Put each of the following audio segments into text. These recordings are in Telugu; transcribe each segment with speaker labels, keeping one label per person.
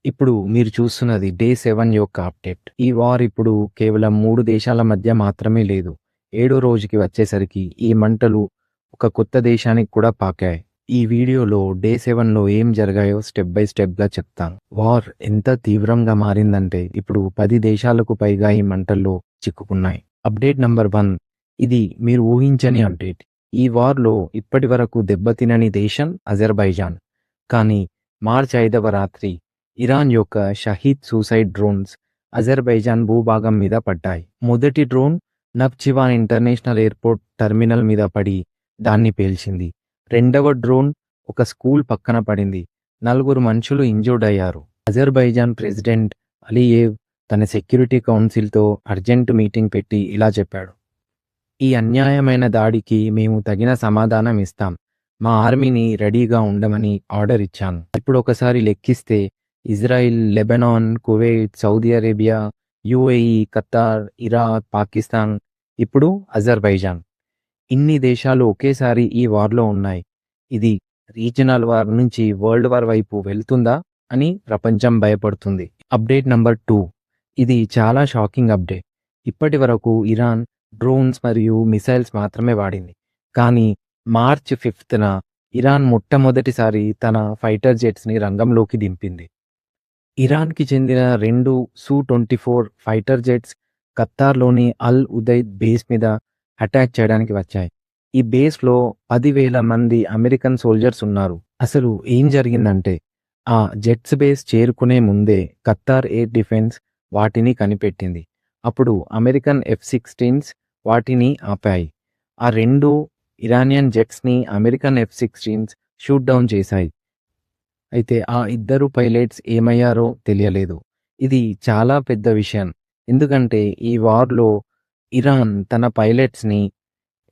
Speaker 1: ఇప్పుడు మీరు చూస్తున్నది డే 7 యొక్క అప్డేట్. ఈ వార్ ఇప్పుడు కేవలం 3 దేశాల మధ్య మాత్రమే లేదు. ఏడో రోజుకి వచ్చేసరికి ఈ మంటలు ఒక కొత్త దేశానికి కూడా పాకాయి. ఈ వీడియోలో డే 7లో ఏం జరిగాయో స్టెప్ బై స్టెప్‌గా చెప్తాను. వార్ ఎంత తీవ్రంగా మారిందంటే ఇప్పుడు 10 దేశాలకు పైగా ఈ మంటల్లో చిక్కుకున్నాయి. అప్డేట్ నంబర్ 1, ఇది మీరు ఊహించని అప్డేట్. ఈ వార్‌లో ఇప్పటివరకు దెబ్బతినని దేశం అజర్బైజాన్. కానీ మార్చి 5వ రాత్రి ఇరాన్ యొక్క షహీద్ సూసైడ్ డ్రోన్స్ అజర్బైజాన్ భూభాగం మీద పడ్డాయి. మొదటి డ్రోన్ నఖ్చివాన్ ఇంటర్నేషనల్ ఎయిర్పోర్ట్ టెర్మినల్ మీద పడి దాన్ని పేల్చింది. రెండవ డ్రోన్ ఒక స్కూల్ పక్కన పడింది. 4 మనుషులు ఇంజూర్డ్ అయ్యారు. అజర్బైజాన్ ప్రెసిడెంట్ అలియేవ్ తన సెక్యూరిటీ కౌన్సిల్తో అర్జెంట్ మీటింగ్ పెట్టి ఇలా చెప్పాడు: ఈ అన్యాయమైన దాడికి మేము తగిన సమాధానం ఇస్తాం. మా ఆర్మీని రెడీగా ఉండమని ఆర్డర్ ఇచ్చాను. ఇప్పుడు ఒకసారి లెక్కిస్తే Israel, Lebanon, Kuwait, Saudi Arabia, UAE, Qatar, Iraq, Pakistan, ఇప్పుడు అజర్బైజాన్. ఇన్ని దేశాలు ఒకేసారి ఈ వార్లో ఉన్నాయి. ఇది రీజనల్ వార్ నుంచి వరల్డ్ వార్ వైపు వెళ్తుందా అని ప్రపంచం భయపడుతుంది. అప్డేట్ నంబర్ 2, ఇది చాలా షాకింగ్ అప్డేట్. ఇప్పటి వరకు ఇరాన్ డ్రోన్స్ మరియు మిసైల్స్ మాత్రమే వాడింది. కానీ మార్చ్ 5న ఇరాన్ మొట్టమొదటిసారి తన ఫైటర్ జెట్స్ని రంగంలోకి దింపింది. ఇరాన్కి చెందిన 2 Su-24 ఫైటర్ జెట్స్ ఖతార్లోని అల్ ఉదైద్ బేస్ మీద అటాక్ చేయడానికి వచ్చాయి. ఈ బేస్లో 10,000 మంది అమెరికన్ సోల్జర్స్ ఉన్నారు. అసలు ఏం జరిగిందంటే, ఆ జెట్స్ బేస్ చేరుకునే ముందే ఖతార్ ఎయిర్ డిఫెన్స్ వాటిని కనిపెట్టింది. అప్పుడు అమెరికన్ F-16s వాటిని ఆపాయి. ఆ 2 ఇరానియన్ జెట్స్ని అమెరికన్ F-16s షూట్ డౌన్ చేశాయి. అయితే ఆ ఇద్దరు పైలట్స్ ఏమయ్యారో తెలియలేదు. ఇది చాలా పెద్ద విషయం. ఎందుకంటే ఈ వార్లో ఇరాన్ తన పైలట్స్ని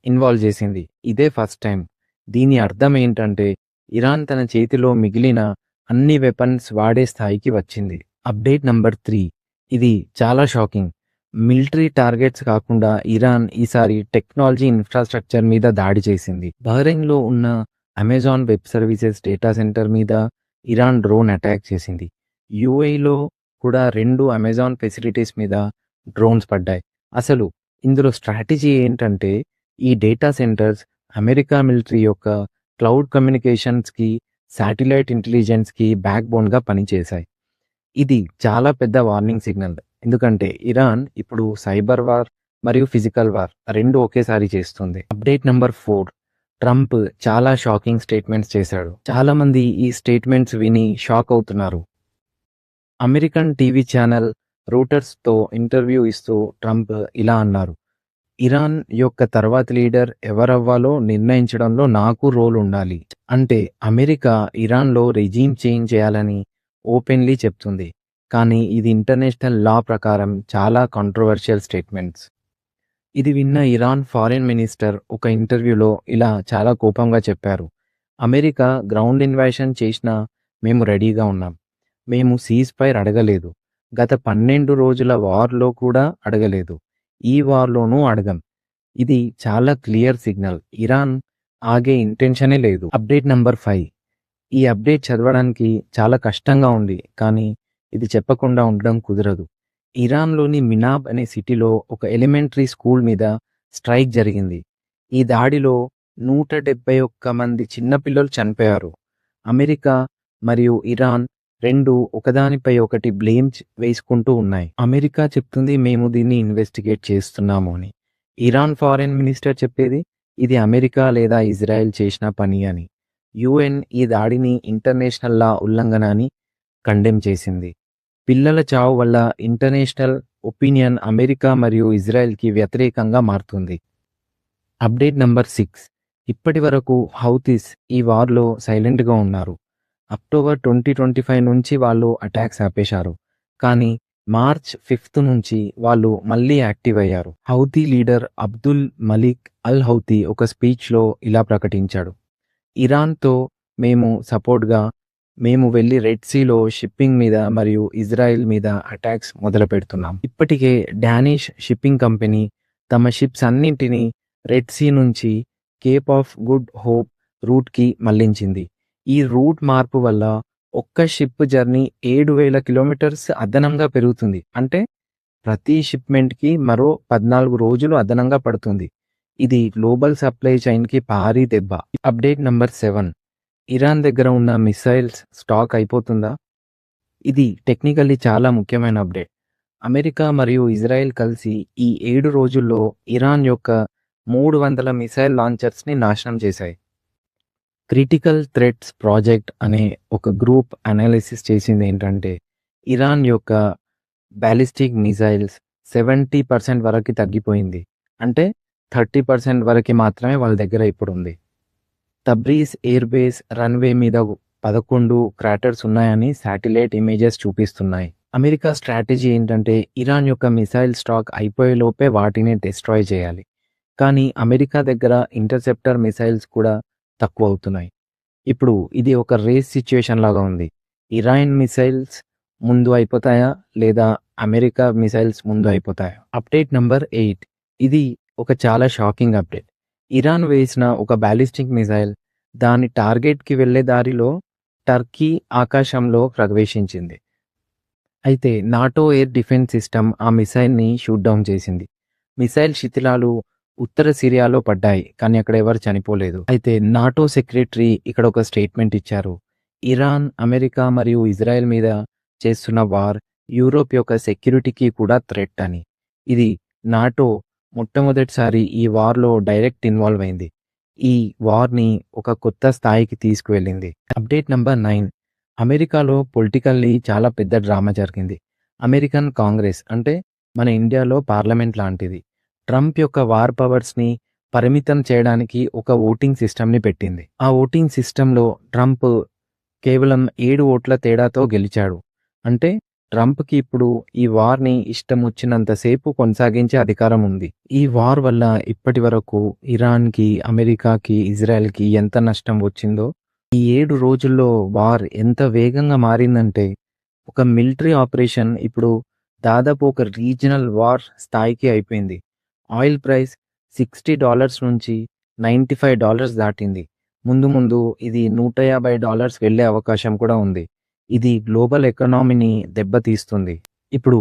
Speaker 1: ఇన్వాల్వ్ చేసింది. ఇదే ఫస్ట్ టైం. దీని అర్థం ఏంటంటే ఇరాన్ తన చేతిలో మిగిలిన అన్ని వెపన్స్ వాడే స్థాయికి వచ్చింది. అప్డేట్ నంబర్ 3, ఇది చాలా షాకింగ్. మిలిటరీ టార్గెట్స్ కాకుండా ఇరాన్ ఈసారి టెక్నాలజీ ఇన్ఫ్రాస్ట్రక్చర్ మీద దాడి చేసింది. బహ్రెయిన్లో ఉన్న Amazon web services data centre మీద ఇరాన్ డ్రోన్ అటాక్ చేసింది. యుఏఈలో కూడా 2 అమెజాన్ ఫెసిలిటీస్ మీద డ్రోన్స్ పడ్డాయి. అసలు ఇందులో స్ట్రాటజీ ఏంటంటే ఈ డేటా సెంటర్స్ అమెరికా మిలిటరీ యొక్క క్లౌడ్ కమ్యూనికేషన్స్కి, శాటిలైట్ ఇంటెలిజెన్స్కి బ్యాక్ బోన్గా పనిచేశాయి. ఇది చాలా పెద్ద వార్నింగ్ సిగ్నల్. ఎందుకంటే ఇరాన్ ఇప్పుడు సైబర్ వార్ మరియు ఫిజికల్ వార్ 2 ఒకేసారి చేస్తుంది. అప్డేట్ నంబర్ 4, ట్రంప్ చాలా షాకింగ్ స్టేట్మెంట్స్ చేశాడు. చాలా మంది ఈ స్టేట్మెంట్స్ విని షాక్ అవుతున్నారు. అమెరికన్ టీవీ ఛానల్ రూటర్స్తో ఇంటర్వ్యూ ఇస్తూ ట్రంప్ ఇలా అన్నారు: ఇరాన్ యొక్క తర్వాతి లీడర్ ఎవరవ్వాలో నిర్ణయించడంలో నాకు రోల్ ఉండాలి. అంటే అమెరికా ఇరాన్లో రెజీమ్ చేంజ్ చేయాలని ఓపెన్లీ చెప్తుంది. కానీ ఇది ఇంటర్నేషనల్ లా ప్రకారం చాలా కాంట్రోవర్షియల్ స్టేట్మెంట్స్. ఇది విన్న ఇరాన్ ఫారిన్ మినిస్టర్ ఒక ఇంటర్వ్యూలో ఇలా చాలా కోపంగా చెప్పారు: అమెరికా గ్రౌండ్ ఇన్వాషన్ చేసినా మేము రెడీగా ఉన్నాం. మేము సీజ్ ఫైర్ అడగలేదు. గత 12 రోజుల వార్లో కూడా అడగలేదు. ఈ వార్లోనూ అడగం. ఇది చాలా క్లియర్ సిగ్నల్. ఇరాన్ ఆగే ఇంటెన్షనే లేదు. అప్డేట్ నంబర్ 5, ఈ అప్డేట్ చదవడానికి చాలా కష్టంగా ఉంది. కానీ ఇది చెప్పకుండా ఉండడం కుదరదు. ఇరాన్లోని మినాబ్ అనే సిటీలో ఒక ఎలిమెంటరీ స్కూల్ మీద స్ట్రైక్ జరిగింది. ఈ దాడిలో 171 మంది చిన్నపిల్లలు చనిపోయారు. అమెరికా మరియు ఇరాన్ 2 ఒకదానిపై ఒకటి బ్లేమ్ వేసుకుంటూ ఉన్నాయి. అమెరికా చెప్తుంది మేము దీన్ని ఇన్వెస్టిగేట్ చేస్తున్నాము అని. ఇరాన్ ఫారిన్ మినిస్టర్ చెప్పేది ఇది అమెరికా లేదా ఇజ్రాయెల్ చేసిన పని అని. యుఎన్ ఈ దాడిని ఇంటర్నేషనల్ లా ఉల్లంఘన అని కండెమ్ చేసింది. పిల్లల చావు వల్ల ఇంటర్నేషనల్ ఒపీనియన్ అమెరికా మరియు ఇజ్రాయెల్కి వ్యతిరేకంగా మారుతుంది. అప్డేట్ నంబర్ 6, ఇప్పటి వరకు హౌతీస్ ఈ వార్లో సైలెంట్గా ఉన్నారు. అక్టోబర్ 2025 నుంచి వాళ్ళు అటాక్స్ ఆపేశారు. కానీ మార్చ్ 5 నుంచి వాళ్ళు మళ్ళీ యాక్టివ్ అయ్యారు. హౌతీ లీడర్ అబ్దుల్ మలిక్ అల్ హౌతీ ఒక స్పీచ్లో ఇలా ప్రకటించాడు: ఇరాన్తో మేము సపోర్ట్గా మేము వెళ్ళి రెడ్ సీలో షిప్పింగ్ మీద మరియు ఇజ్రాయెల్ మీద అటాక్స్ మొదలు పెడుతున్నాం. ఇప్పటికే డానిష్ షిప్పింగ్ కంపెనీ తమ షిప్స్ అన్నింటినీ రెడ్ సీ నుంచి కేప్ ఆఫ్ గుడ్ హోప్ రూట్కి మళ్లించింది. ఈ రూట్ మార్పు వల్ల ఒక్క షిప్ జర్నీ 7,000 కిలోమీటర్స్ అదనంగా పెరుగుతుంది. అంటే ప్రతి షిప్మెంట్‌కి మరో 14 రోజులు అదనంగా పడుతుంది. ఇది గ్లోబల్ సప్లై చైన్‌కి భారీ దెబ్బ. అప్డేట్ నంబర్ 7 ఇరాన్ దగ్గర ఉన్న మిసైల్స్ స్టాక్ అయిపోతుందా? ఇది టెక్నికల్లీ చాలా ముఖ్యమైన అప్డేట్. అమెరికా మరియు ఇజ్రాయెల్ కలిసి ఈ 7 రోజుల్లో ఇరాన్ యొక్క 300 మిసైల్ లాంచర్స్‌ని నాశనం చేశాయి. క్రిటికల్ థ్రెట్స్ ప్రాజెక్ట్ అనే ఒక గ్రూప్ అనాలిసిస్ చేసింది ఏంటంటే ఇరాన్ యొక్క బాలిస్టిక్ మిసైల్స్ 70% వరకు తగ్గిపోయింది. అంటే 30% వరకు మాత్రమే వాళ్ళ దగ్గర ఇప్పుడు ఉంది. తబ్రీజ్ ఎయిర్ బేస్ రన్వే మీద 11 క్రాటర్స్ ఉన్నాయని శాటిలైట్ ఇమేజెస్ చూపిస్తున్నాయి. అమెరికా స్ట్రాటజీ ఏంటంటే ఇరాన్ యొక్క మిసైల్ స్టాక్ అయిపోయేలోపే వాటిని డిస్ట్రాయ్ చేయాలి. కానీ అమెరికా దగ్గర ఇంటర్సెప్టర్ మిసైల్స్ కూడా తక్కువ అవుతున్నాయి. ఇప్పుడు ఇది ఒక రేస్ సిచ్యుయేషన్ లాగా ఉంది. ఇరాన్ మిసైల్స్ ముందు అయిపోతాయా లేదా అమెరికా మిసైల్స్ ముందు అయిపోతాయా? అప్డేట్ నంబర్ 8 ఇది ఒక చాలా షాకింగ్ అప్డేట్. ఇరాన్ వేసిన ఒక బాలిస్టిక్ మిసైల్ దాని టార్గెట్‌కి వెళ్లే దారిలో టర్కీ ఆకాశంలో ప్రవేశించింది. అయితే నాటో ఎయిర్ డిఫెన్స్ సిస్టమ్ ఆ మిసైల్‌ని షూట్ డౌన్ చేసింది. మిసైల్ శిథిలాలు ఉత్తర సిరియాలో పడ్డాయి. కానీ అక్కడ ఎవరు చనిపోలేదు. అయితే నాటో సెక్రటరీ ఇక్కడ ఒక స్టేట్మెంట్ ఇచ్చారు. ఇరాన్, అమెరికా మరియు ఇజ్రాయెల్ మీద చేస్తున్న వార్ యూరోప్ యొక్క సెక్యూరిటీకి కూడా థ్రెట్ అని. ఇది నాటో మొట్టమొదటిసారి ఈ వార్‌లో డైరెక్ట్ ఇన్వాల్వ్ అయింది. ఈ వార్‌ని ఒక కొత్త స్థాయికి తీసుకువెళ్ళింది. అప్డేట్ నంబర్ 9 అమెరికాలో పొలిటికల్లీ చాలా పెద్ద డ్రామా జరిగింది. అమెరికన్ కాంగ్రెస్ అంటే మన ఇండియాలో పార్లమెంట్ లాంటిది. ట్రంప్ యొక్క వార్ పవర్స్‌ని పరిమితం చేయడానికి ఒక ఓటింగ్ సిస్టమ్‌ని పెట్టింది. ఆ ఓటింగ్ సిస్టమ్‌లో ట్రంప్ కేవలం 7 ఓట్ల తేడాతో గెలిచాడు. అంటే ట్రంప్‌కి ఇప్పుడు ఈ వార్‌ని ఇష్టమొచ్చినంత సేపు కొనసాగించే అధికారం ఉంది. ఈ వార్ వల్ల ఇప్పటివరకు ఇరాన్‌కి, అమెరికాకి, ఇజ్రాయెల్‌కి ఎంత నష్టం వచ్చిందో ఈ 7 రోజుల్లో వార్ ఎంత వేగంగా మారిందంటే ఒక మిలిటరీ ఆపరేషన్ ఇప్పుడు దాదాపు ఒక రీజనల్ వార్ స్థాయికి అయిపోయింది. ఆయిల్ ప్రైస్ $60 నుంచి $95 దాటింది. ముందు ముందు ఇది $150 వెళ్ళే అవకాశం కూడా ఉంది. ఇది గ్లోబల్ ఎకానమీని దెబ్బతీస్తుంది. ఇప్పుడు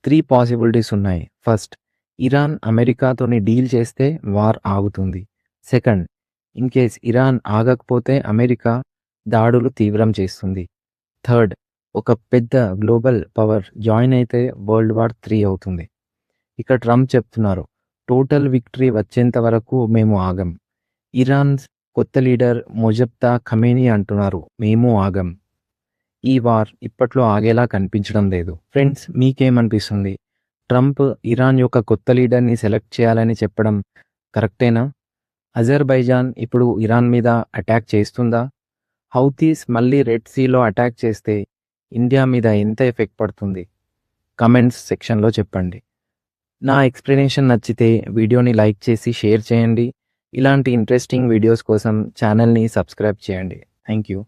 Speaker 1: 3 పాసిబిలిటీస్ ఉన్నాయి. ఫస్ట్, ఇరాన్ అమెరికాతోని డీల్ చేస్తే వార్ ఆగుతుంది. సెకండ్, ఇన్ కేస్ ఇరాన్ ఆగకపోతే అమెరికా దాడులు తీవ్రం చేస్తుంది. థర్డ్, ఒక పెద్ద గ్లోబల్ పవర్ జాయిన్ అయితే వరల్డ్ వార్ 3 అవుతుంది. ఇక్కడ ట్రంప్ చెప్తున్నారు, టోటల్ విక్టరీ వచ్చేంత వరకు మేము ఆగం. ఇరాన్ కొత్త లీడర్ మొజబ్తా ఖమేనీ అంటున్నారు, మేము ఆగం. ఈ వార్ ఇప్పట్లో ఆగేలా కనిపించడం లేదు. ఫ్రెండ్స్, మీకేమనిపిస్తుంది? ట్రంప్ ఇరాన్ యొక్క కొత్త లీడర్ని సెలెక్ట్ చేయాలని చెప్పడం కరెక్టేనా? అజర్బైజాన్ ఇప్పుడు ఇరాన్ మీద అటాక్ చేస్తుందా? హౌతీస్ మళ్ళీ రెడ్ సీలో అటాక్ చేస్తే ఇండియా మీద ఎంత ఎఫెక్ట్ పడుతుంది? కమెంట్స్ సెక్షన్లో చెప్పండి. నా ఎక్స్ప్లెనేషన్ నచ్చితే వీడియోని లైక్ చేసి షేర్ చేయండి. ఇలాంటి ఇంట్రెస్టింగ్ వీడియోస్ కోసం ఛానల్ని సబ్స్క్రైబ్ చేయండి. Thank you.